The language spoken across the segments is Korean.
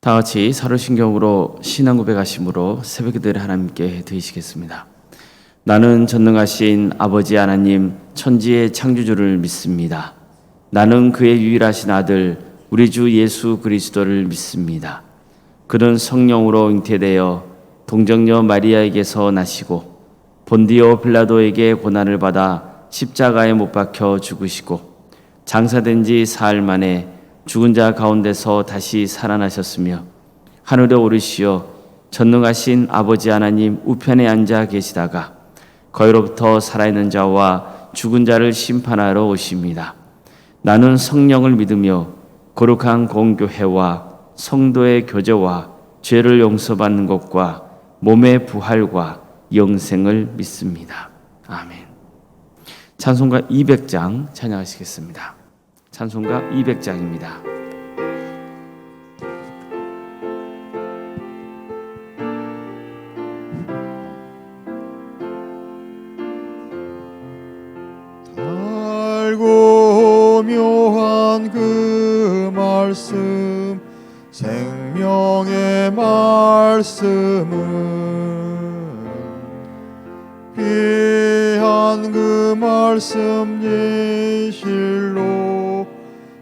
다 같이 사도신경으로 신앙 고백하심으로 새벽기도를 하나님께 드리시겠습니다. 나는 전능하신 아버지 하나님 천지의 창조주를 믿습니다. 나는 그의 유일하신 아들 우리 주 예수 그리스도를 믿습니다. 그는 성령으로 잉태되어 동정녀 마리아에게서 나시고 본디오 빌라도에게 고난을 받아 십자가에 못 박혀 죽으시고 장사된 지 사흘 만에 죽은 자 가운데서 다시 살아나셨으며 하늘에 오르시어 전능하신 아버지 하나님 우편에 앉아 계시다가 거기로부터 살아있는 자와 죽은 자를 심판하러 오십니다. 나는 성령을 믿으며 거룩한 공교회와 성도의 교제와 죄를 용서받는 것과 몸의 부활과 영생을 믿습니다. 아멘. 찬송가 200장 찬양하시겠습니다. 찬송가 200장입니다. 달고 묘한 그 말씀 생명의 말씀은 귀한 그 말씀 진실로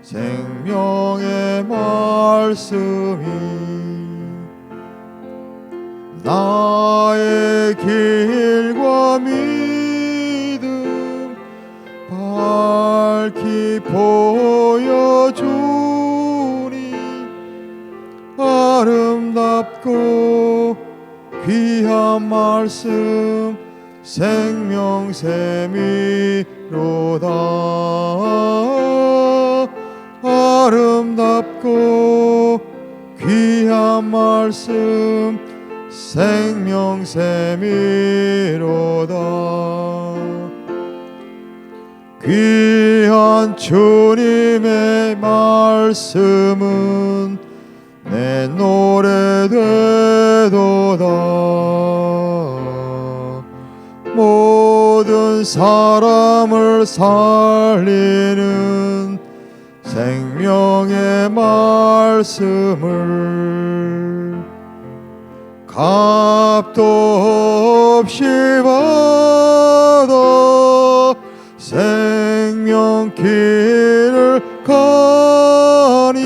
생명의 말씀이 나의 길과 믿음 밝히 보여주니 아름답고 귀한 말씀 생명샘이로다. 아름답고 귀한 말씀 생명샘이로다. 귀한 주님의 말씀은 내 노래 되도다. 모든 사람을 살리는 생명의 말씀을 값도 없이 받아 생명길을 가니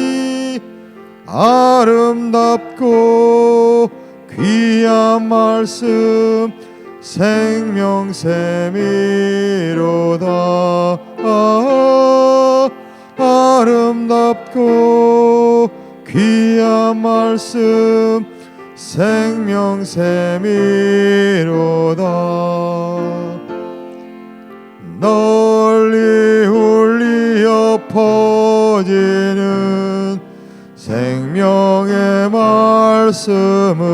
아름답고 귀한 말씀 생명샘이로다. 아름답고 귀한 말씀 생명샘이로다. 널리 울리어 퍼지는 생명의 말씀은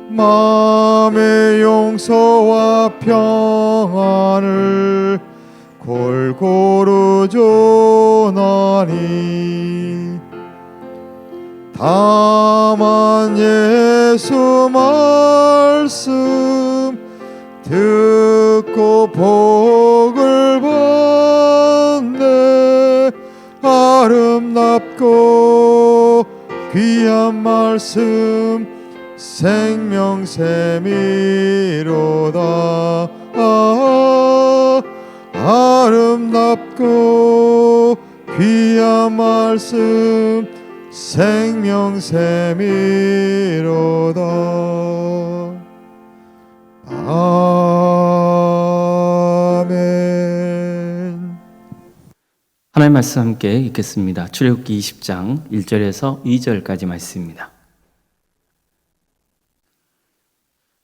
마음의 용서와 평안을 골고루 전하니 다만 예수 말씀 듣고 복을 받네. 아름답고 귀한 말씀 생명샘이로다. 아름답고 귀한 말씀 생명샘이로다. 아멘. 하나님 말씀 함께 읽겠습니다. 출애굽기 20장 1절에서 2절까지 말씀입니다.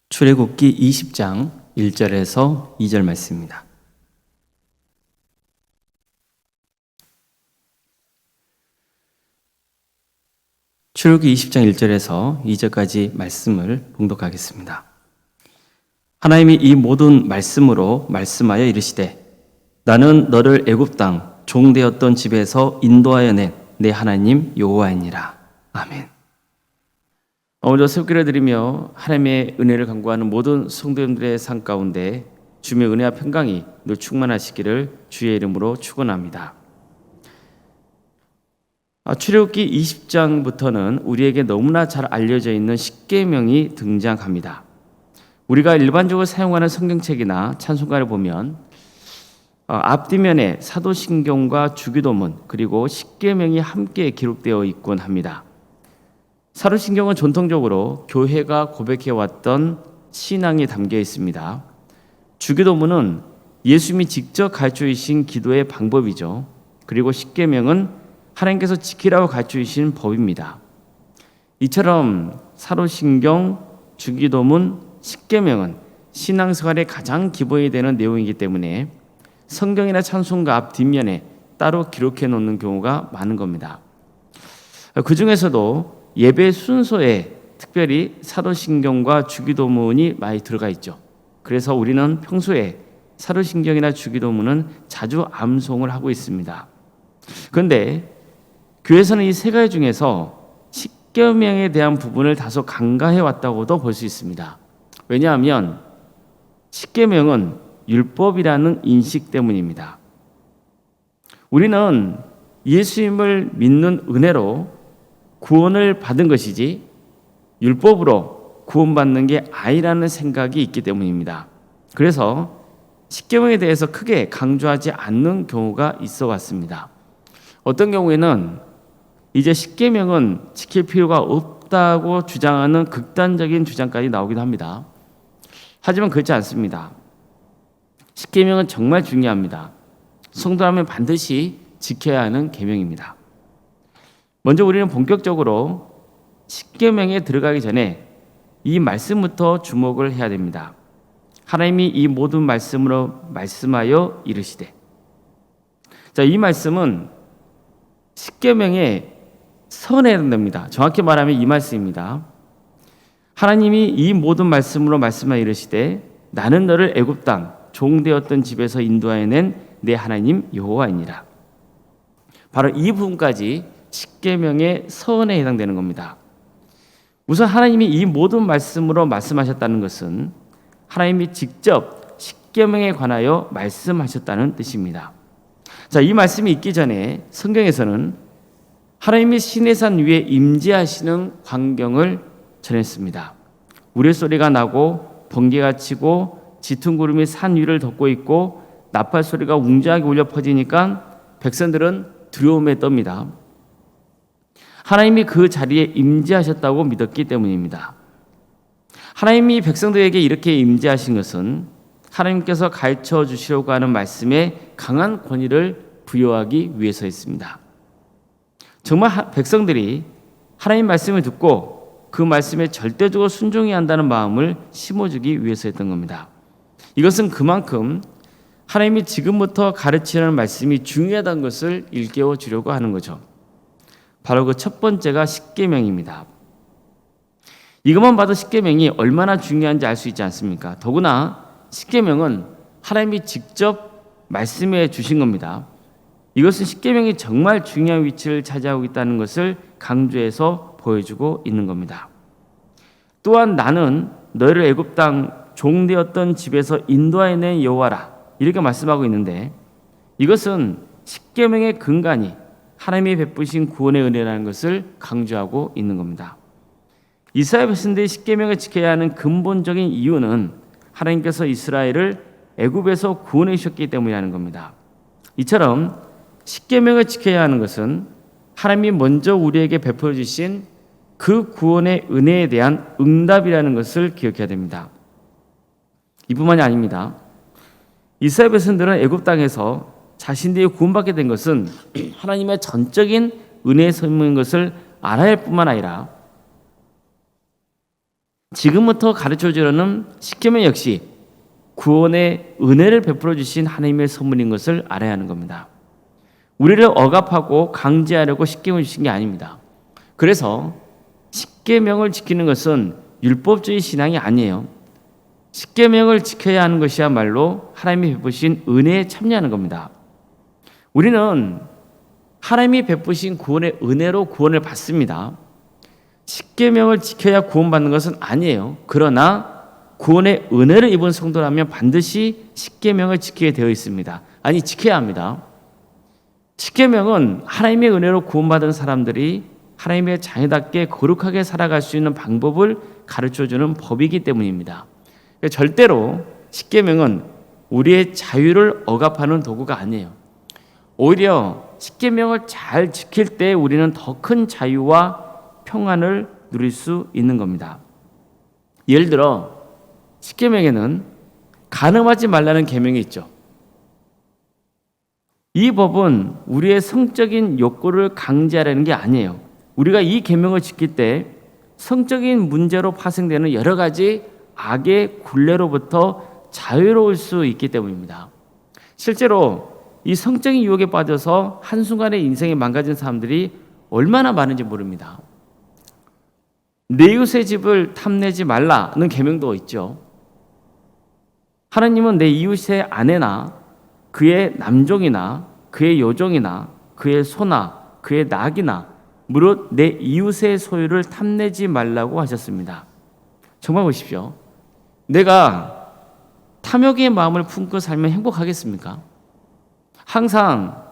출애굽기 20장 1절에서 2절 말씀입니다. 출애굽기 20장 1절에서 2절까지 말씀을 봉독하겠습니다. 하나님이 이 모든 말씀으로 말씀하여 이르시되 나는 너를 애굽 땅 종되었던 집에서 인도하여 낸 내 하나님 여호와이니라. 아멘. 오늘도 새벽기를 드리며 하나님의 은혜를 간구하는 모든 성도님들의 삶 가운데 주의 은혜와 평강이 늘 충만하시기를 주의 이름으로 축원합니다. 출애굽기 20장부터는 우리에게 너무나 잘 알려져 있는 십계명이 등장합니다. 우리가 일반적으로 사용하는 성경책이나 찬송가를 보면 앞뒤면에 사도신경과 주기도문 그리고 십계명이 함께 기록되어 있곤 합니다. 사도신경은 전통적으로 교회가 고백해왔던 신앙이 담겨 있습니다. 주기도문은 예수님이 직접 가르쳐 주신 기도의 방법이죠. 그리고 십계명은 하나님께서 지키라고 가르쳐 주신 법입니다. 이처럼 사도신경, 주기도문, 십계명은 신앙생활의 가장 기본이 되는 내용이기 때문에 성경이나 찬송가 앞 뒷면에 따로 기록해 놓는 경우가 많은 겁니다. 그 중에서도 예배 순서에 특별히 사도신경과 주기도문이 많이 들어가 있죠. 그래서 우리는 평소에 사도신경이나 주기도문은 자주 암송을 하고 있습니다. 그런데 교회에서는 이 세 가지 중에서 십계명에 대한 부분을 다소 간과해 왔다고도 볼 수 있습니다. 왜냐하면 십계명은 율법이라는 인식 때문입니다. 우리는 예수님을 믿는 은혜로 구원을 받은 것이지 율법으로 구원받는 게 아니라는 생각이 있기 때문입니다. 그래서 십계명에 대해서 크게 강조하지 않는 경우가 있어 왔습니다. 어떤 경우에는 이제 십계명은 지킬 필요가 없다고 주장하는 극단적인 주장까지 나오기도 합니다. 하지만 그렇지 않습니다. 십계명은 정말 중요합니다. 성도라면 반드시 지켜야 하는 계명입니다. 먼저 우리는 본격적으로 십계명에 들어가기 전에 이 말씀부터 주목을 해야 됩니다. 하나님이 이 모든 말씀으로 말씀하여 이르시되. 자, 이 말씀은 십계명의 선에 해당됩니다. 정확히 말하면 이 말씀입니다. 하나님이 이 모든 말씀으로 말씀하여 이르시되 나는 너를 애굽 땅 종되었던 집에서 인도하여 낸 내 하나님 여호와이니라. 바로 이 부분까지 십계명의 선에 해당되는 겁니다. 우선 하나님이 이 모든 말씀으로 말씀하셨다는 것은 하나님이 직접 십계명에 관하여 말씀하셨다는 뜻입니다. 자, 이 말씀이 있기 전에 성경에서는 하나님이 시내산 위에 임재하시는 광경을 전했습니다. 우레소리가 나고 번개가 치고 짙은 구름이 산 위를 덮고 있고 나팔 소리가 웅장하게 울려 퍼지니까 백성들은 두려움에 떱니다. 하나님이 그 자리에 임재하셨다고 믿었기 때문입니다. 하나님이 백성들에게 이렇게 임재하신 것은 하나님께서 가르쳐 주시려고 하는 말씀에 강한 권위를 부여하기 위해서였습니다. 정말 백성들이 하나님 말씀을 듣고 그 말씀에 절대적으로 순종해야 한다는 마음을 심어주기 위해서였던 겁니다. 이것은 그만큼 하나님이 지금부터 가르치는 말씀이 중요하다는 것을 일깨워 주려고 하는 거죠. 바로 그 첫 번째가 십계명입니다. 이것만 봐도 십계명이 얼마나 중요한지 알 수 있지 않습니까? 더구나 십계명은 하나님이 직접 말씀해 주신 겁니다. 이것은 십계명이 정말 중요한 위치를 차지하고 있다는 것을 강조해서 보여주고 있는 겁니다. 또한 나는 너희를 애굽 땅 종되었던 집에서 인도하여 낸 여호와라 이렇게 말씀하고 있는데 이것은 십계명의 근간이 하나님이 베푸신 구원의 은혜라는 것을 강조하고 있는 겁니다. 이스라엘 백성들이 십계명을 지켜야 하는 근본적인 이유는 하나님께서 이스라엘을 애굽에서 구원해 주셨기 때문이라는 겁니다. 이처럼 십계명을 지켜야 하는 것은 하나님이 먼저 우리에게 베풀어 주신 그 구원의 은혜에 대한 응답이라는 것을 기억해야 됩니다. 이뿐만이 아닙니다. 이스라엘 백성들은 애굽 땅에서 자신들이 구원받게 된 것은 하나님의 전적인 은혜의 선물인 것을 알아야 할 뿐만 아니라 지금부터 가르쳐 주려는 십계명 역시 구원의 은혜를 베풀어 주신 하나님의 선물인 것을 알아야 하는 겁니다. 우리를 억압하고 강제하려고 십계명을 주신 게 아닙니다. 그래서 십계명을 지키는 것은 율법주의 신앙이 아니에요. 십계명을 지켜야 하는 것이야말로 하나님이 베푸신 은혜에 참여하는 겁니다. 우리는 하나님이 베푸신 구원의 은혜로 구원을 받습니다. 십계명을 지켜야 구원받는 것은 아니에요. 그러나 구원의 은혜를 입은 성도라면 반드시 십계명을 지키게 되어 있습니다. 아니, 지켜야 합니다. 십계명은 하나님의 은혜로 구원받은 사람들이 하나님의 자녀답게 거룩하게 살아갈 수 있는 방법을 가르쳐주는 법이기 때문입니다. 절대로 십계명은 우리의 자유를 억압하는 도구가 아니에요. 오히려 십계명을 잘 지킬 때 우리는 더 큰 자유와 평안을 누릴 수 있는 겁니다. 예를 들어 십계명에는 간음하지 말라는 계명이 있죠. 이 법은 우리의 성적인 욕구를 강제하려는 게 아니에요. 우리가 이 계명을 지킬 때 성적인 문제로 파생되는 여러 가지 악의 굴레로부터 자유로울 수 있기 때문입니다. 실제로 이 성적인 유혹에 빠져서 한순간에 인생이 망가진 사람들이 얼마나 많은지 모릅니다. 내 이웃의 집을 탐내지 말라는 계명도 있죠. 하나님은 내 이웃의 아내나 그의 남종이나 그의 여종이나 그의 소나 그의 낙이나 무릇 내 이웃의 소유를 탐내지 말라고 하셨습니다. 정말 보십시오. 내가 탐욕의 마음을 품고 살면 행복하겠습니까? 항상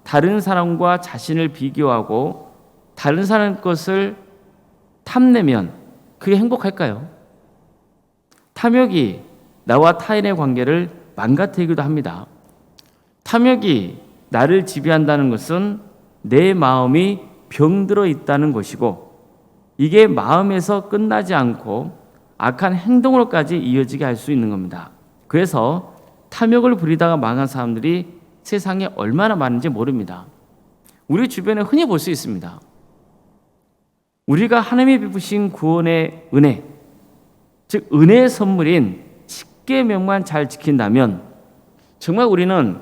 다른 사람과 자신을 비교하고 다른 사람 것을 탐내면 그게 행복할까요? 탐욕이 나와 타인의 관계를 망가뜨리기도 합니다. 탐욕이 나를 지배한다는 것은 내 마음이 병들어 있다는 것이고 이게 마음에서 끝나지 않고 악한 행동으로까지 이어지게 할 수 있는 겁니다. 그래서 탐욕을 부리다가 망한 사람들이 세상에 얼마나 많은지 모릅니다. 우리 주변에 흔히 볼 수 있습니다. 우리가 하나님이 베푸신 구원의 은혜, 즉 은혜의 선물인 십계명만 잘 지킨다면 정말 우리는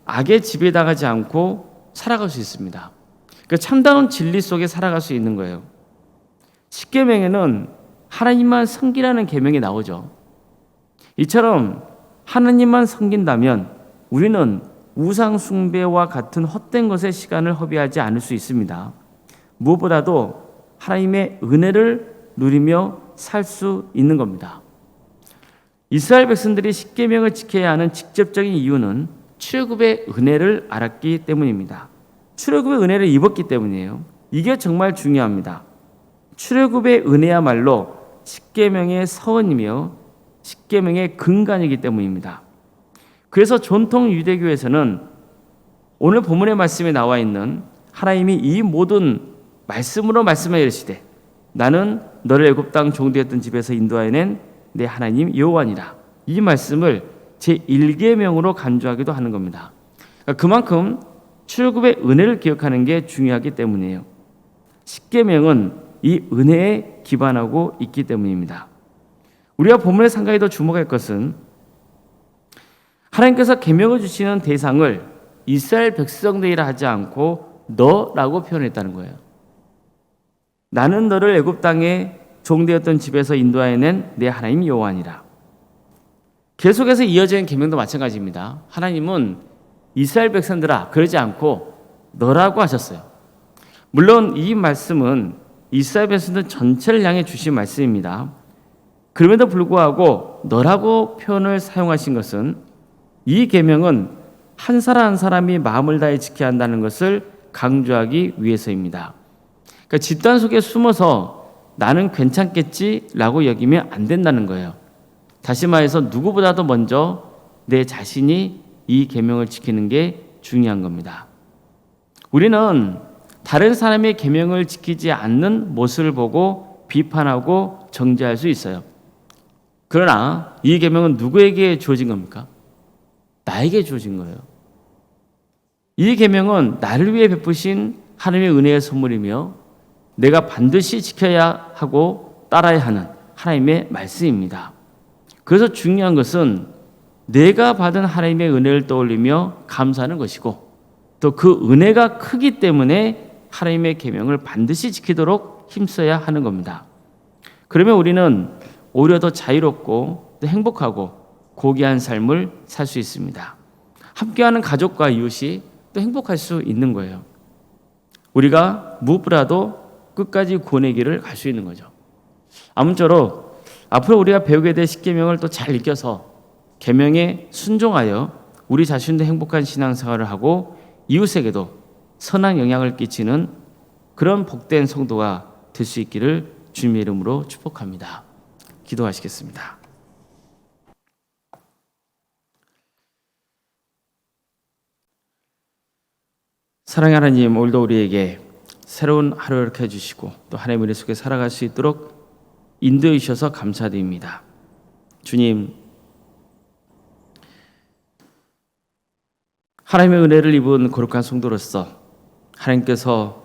악의 지배당하지 않고 살아갈 수 있습니다. 그러니까 참다운 진리 속에 살아갈 수 있는 거예요. 십계명에는 하나님만 섬기라는 계명이 나오죠. 이처럼 하나님만 섬긴다면 우리는 우상 숭배와 같은 헛된 것에 시간을 허비하지 않을 수 있습니다. 무엇보다도 하나님의 은혜를 누리며 살 수 있는 겁니다. 이스라엘 백성들이 십계명을 지켜야 하는 직접적인 이유는 출애굽의 은혜를 알았기 때문입니다. 출애굽의 은혜를 입었기 때문이에요. 이게 정말 중요합니다. 출애굽의 은혜야말로 십계명의 서원이며 십계명의 근간이기 때문입니다. 그래서 전통 유대교에서는 오늘 본문의 말씀에 나와 있는 하나님이 이 모든 말씀으로 말씀하여 이르시되 나는 너를 애굽 땅 종되었던 집에서 인도하여 낸 내 하나님 여호와니라. 이 말씀을 제1계명으로 간주하기도 하는 겁니다. 그만큼 출애굽의 은혜를 기억하는 게 중요하기 때문이에요. 십계명은 이 은혜에 기반하고 있기 때문입니다. 우리가 본문의 상가에 더 주목할 것은 하나님께서 계명을 주시는 대상을 이스라엘 백성들이라 하지 않고 너라고 표현했다는 거예요. 나는 너를 애굽 땅에 종되었던 집에서 인도하여 낸 내 하나님 여호와니라. 계속해서 이어지는 계명도 마찬가지입니다. 하나님은 이스라엘 백성들아 그러지 않고 너라고 하셨어요. 물론 이 말씀은 이스라엘 백성들 전체를 향해 주신 말씀입니다. 그럼에도 불구하고 너라고 표현을 사용하신 것은 이 계명은 한 사람 한 사람이 마음을 다해 지켜야 한다는 것을 강조하기 위해서입니다. 그러니까 집단 속에 숨어서 나는 괜찮겠지라고 여기면 안 된다는 거예요. 다시 말해서 누구보다도 먼저 내 자신이 이 계명을 지키는 게 중요한 겁니다. 우리는 다른 사람의 계명을 지키지 않는 모습을 보고 비판하고 정죄할 수 있어요. 그러나 이 계명은 누구에게 주어진 겁니까? 나에게 주어진 거예요. 이 계명은 나를 위해 베푸신 하나님의 은혜의 선물이며 내가 반드시 지켜야 하고 따라야 하는 하나님의 말씀입니다. 그래서 중요한 것은 내가 받은 하나님의 은혜를 떠올리며 감사하는 것이고 또 그 은혜가 크기 때문에 하나님의 계명을 반드시 지키도록 힘써야 하는 겁니다. 그러면 우리는 오히려 더 자유롭고 또 행복하고 고귀한 삶을 살 수 있습니다. 함께하는 가족과 이웃이 또 행복할 수 있는 거예요. 우리가 무엇보다도 끝까지 구원의 길을 갈 수 있는 거죠. 아무쪼록 앞으로 우리가 배우게 될 십계명을 또 잘 익혀서 계명에 순종하여 우리 자신도 행복한 신앙생활을 하고 이웃에게도 선한 영향을 끼치는 그런 복된 성도가 될 수 있기를 주님의 이름으로 축복합니다. 기도하시겠습니다. 사랑의 하나님, 오늘도 우리에게 새로운 하루를 이렇게 해주시고 또 하나님의 은혜 속에 살아갈 수 있도록 인도해 주셔서 감사드립니다. 주님, 하나님의 은혜를 입은 거룩한 성도로서 하나님께서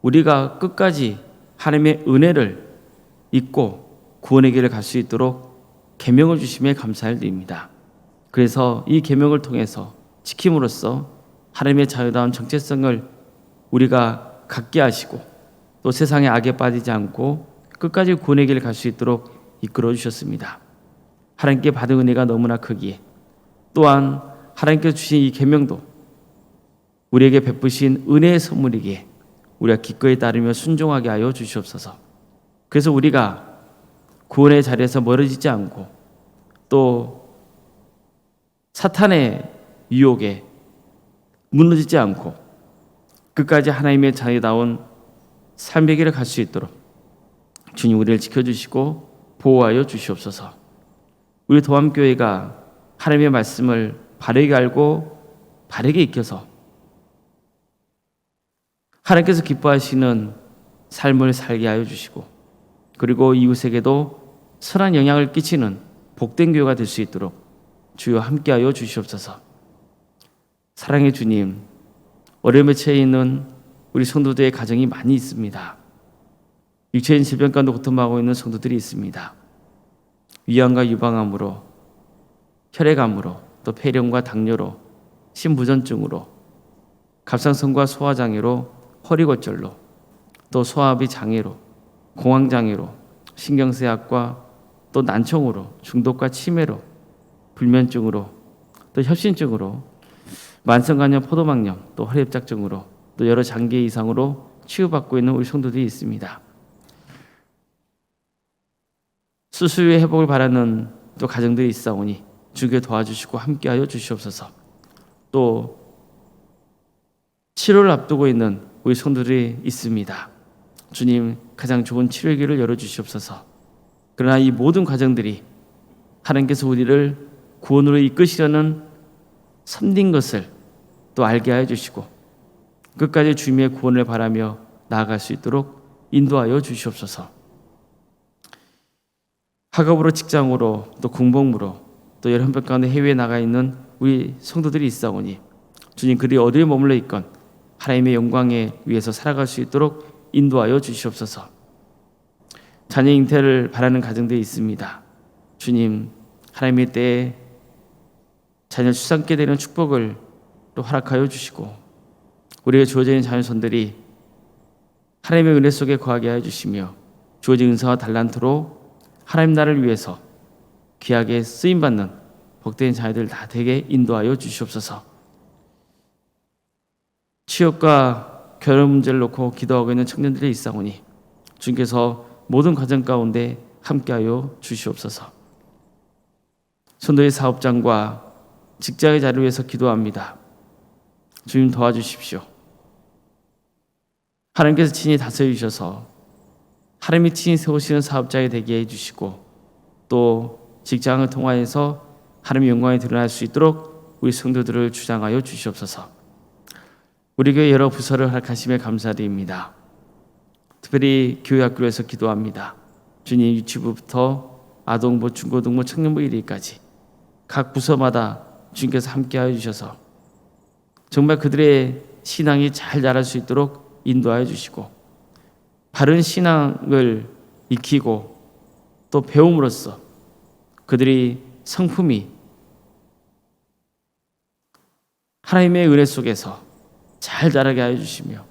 우리가 끝까지 하나님의 은혜를 잊고 구원의 길을 갈 수 있도록 계명을 주심에 감사를 드립니다. 그래서 이 계명을 통해서 지킴으로써 하나님의 자유다운 정체성을 우리가 갖게 하시고 또 세상의 악에 빠지지 않고 끝까지 구원의 길을 갈 수 있도록 이끌어 주셨습니다. 하나님께 받은 은혜가 너무나 크기에 또한 하나님께서 주신 이 계명도 우리에게 베푸신 은혜의 선물이기에 우리가 기꺼이 따르며 순종하게 하여 주시옵소서. 그래서 우리가 구원의 자리에서 멀어지지 않고 또 사탄의 유혹에 무너지지 않고 끝까지 하나님의 자유다운 삶의 길을 갈 수 있도록 주님 우리를 지켜주시고 보호하여 주시옵소서. 우리 도암교회가 하나님의 말씀을 바르게 알고 바르게 익혀서 하나님께서 기뻐하시는 삶을 살게 하여 주시고 그리고 이웃에게도 선한 영향을 끼치는 복된 교회가 될 수 있도록 주여 함께하여 주시옵소서. 사랑의 주님, 어려움에 처해 있는 우리 성도들의 가정이 많이 있습니다. 육체인 질병과도 고통하고 있는 성도들이 있습니다. 위암과 유방암으로, 혈액암으로, 또 폐렴과 당뇨로, 심부전증으로, 갑상선과 소화장애로, 허리골절로, 또 소화압이 장애로, 공황장애로, 신경쇠약과 또 난청으로, 중독과 치매로, 불면증으로, 또 협신증으로, 만성간염, 포도막염, 또 허리협착증으로, 또 여러 장기 이상으로 치유받고 있는 우리 성도들이 있습니다. 수술 후에 회복을 바라는 또 가정들이 있사오니 주께 도와주시고 함께하여 주시옵소서. 또 치료를 앞두고 있는 우리 성도들이 있습니다. 주님, 가장 좋은 치료의 길을 열어주시옵소서. 그러나 이 모든 과정들이 하나님께서 우리를 구원으로 이끄시려는 섬긴 것을 또 알게 하여 주시고 끝까지 주님의 구원을 바라며 나아갈 수 있도록 인도하여 주시옵소서. 학업으로, 직장으로, 또 공복무로, 또 여러 형편 가운데 해외에 나가 있는 우리 성도들이 있사오니 주님, 그들이 어디에 머물러 있건 하나님의 영광에 위해서 살아갈 수 있도록 인도하여 주시옵소서. 자녀 잉태를 바라는 가정들이 있습니다. 주님, 하나님의 때에 자녀 출산케 되는 축복을 또 허락하여 주시고 우리에게 주어져 있는 자녀손들이 하나님의 은혜 속에 거하게 하여 주시며 주어진 은사와 달란트로 하나님 나라를 위해서 귀하게 쓰임받는 복된 자녀들 다 되게 인도하여 주시옵소서. 취업과 결혼 문제를 놓고 기도하고 있는 청년들이 있사오니 주님께서 모든 과정 가운데 함께하여 주시옵소서. 손도의 사업장과 직장의 자리를 위해서 기도합니다. 주님 도와주십시오. 하나님께서 친히 다스려 주셔서 하나님이 친히 세우시는 사업장이 되게 해주시고 또 직장을 통하여서 하나님의 영광이 드러날 수 있도록 우리 성도들을 주장하여 주시옵소서. 우리 교회 여러 부서를 허락하심에 감사드립니다. 특별히 교회 학교에서 기도합니다. 주님, 유치부부터 아동부, 중고등부, 청년부 1위까지 각 부서마다 주님께서 함께하여 주셔서 정말 그들의 신앙이 잘 자랄 수 있도록 인도하여 주시고 바른 신앙을 익히고 또 배움으로써 그들이 성품이 하나님의 은혜 속에서 잘 자라게 하여 주시며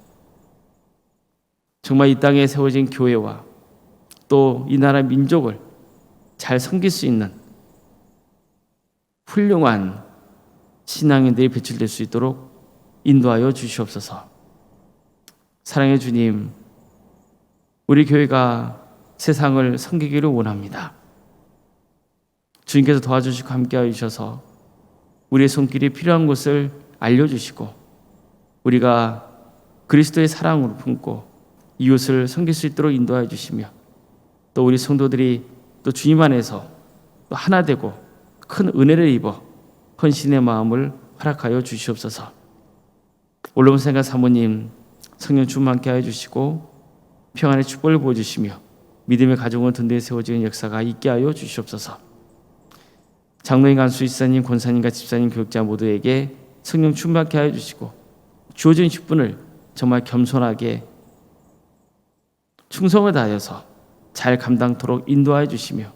정말 이 땅에 세워진 교회와 또 이 나라 민족을 잘 섬길 수 있는 훌륭한 신앙인들이 배출될 수 있도록 인도하여 주시옵소서. 사랑의 주님, 우리 교회가 세상을 섬기기를 원합니다. 주님께서 도와주시고 함께하여 주셔서 우리의 손길이 필요한 곳을 알려주시고 우리가 그리스도의 사랑으로 품고 이웃을 섬길 수 있도록 인도하여 주시며, 또 우리 성도들이 또 주님 안에서 또 하나 되고 큰 은혜를 입어 헌신의 마음을 허락하여 주시옵소서. 올로몬생과 사모님 성령 충만케 하여 주시고 평안의 축복을 부어주시며 믿음의 가정을 든든히 세워지는 역사가 있게 하여 주시옵소서. 장로인 간수 이사님, 권사님과 집사님, 교육자 모두에게 성령 충만케 하여 주시고 주어진 직분을 정말 겸손하게 충성을 다하여서 잘 감당토록 인도하여 주시며,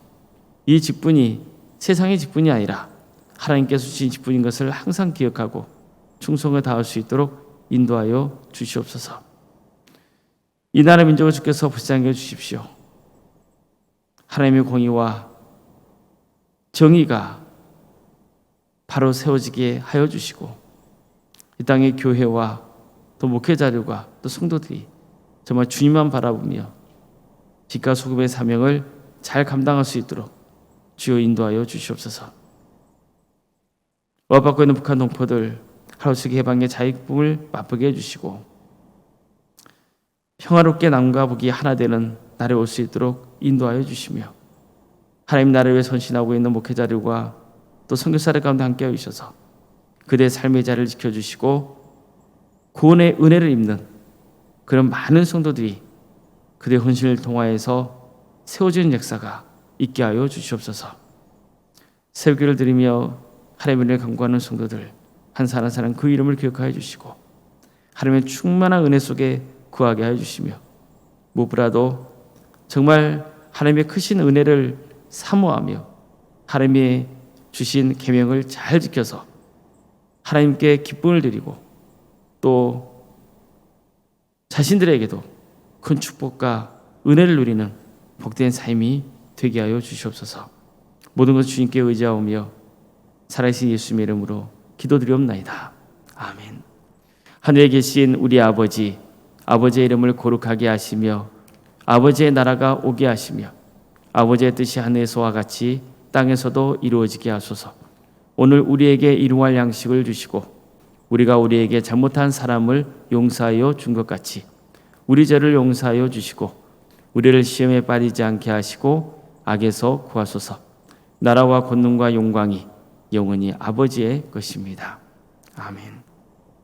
이 직분이 세상의 직분이 아니라 하나님께서 주신 직분인 것을 항상 기억하고 충성을 다할 수 있도록 인도하여 주시옵소서. 이 나라 민족을 주께서 불쌍히 주십시오. 하나님의 공의와 정의가 바로 세워지게 하여 주시고, 이 땅의 교회와 또 목회자들과 또 성도들이 정말 주님만 바라보며 빛과 소금의 사명을 잘 감당할 수 있도록 주여 인도하여 주시옵소서. 억압받고 있는 북한 동포들 하루씩 해방의 자유꿈을 맛보게 해주시고, 평화롭게 남과 북이 하나 되는 날에 올 수 있도록 인도하여 주시며, 하나님 나라를 위해 선신하고 있는 목회자들과 또 선교사들 가운데 함께하여 주셔서 그들의 삶의 자리를 지켜주시고 구원의 은혜를 입는 그런 많은 성도들이 그들의 헌신을 통하여서 세워지는 역사가 있게 하여 주시옵소서. 새벽기를 드리며 하나님의 은혜를 간구하는 성도들 한 사람 한 사람 그 이름을 기억하여 주시고 하나님의 충만한 은혜 속에 구하게 하여 주시며, 무엇보다도 정말 하나님의 크신 은혜를 사모하며 하나님의 주신 계명을 잘 지켜서 하나님께 기쁨을 드리고 또 자신들에게도 큰 축복과 은혜를 누리는 복된 삶이 되게 하여 주시옵소서. 모든 것을 주님께 의지하오며 살아계신 예수님의 이름으로 기도드리옵나이다. 아멘. 하늘에 계신 우리 아버지, 아버지의 이름을 거룩하게 하시며 아버지의 나라가 오게 하시며 아버지의 뜻이 하늘에서와 같이 땅에서도 이루어지게 하소서. 오늘 우리에게 일용할 양식을 주시고 우리가 우리에게 잘못한 사람을 용서하여 준 것 같이 우리 죄를 용서하여 주시고 우리를 시험에 빠지지 않게 하시고 악에서 구하소서. 나라와 권능과 영광이 영원히 아버지의 것입니다. 아멘.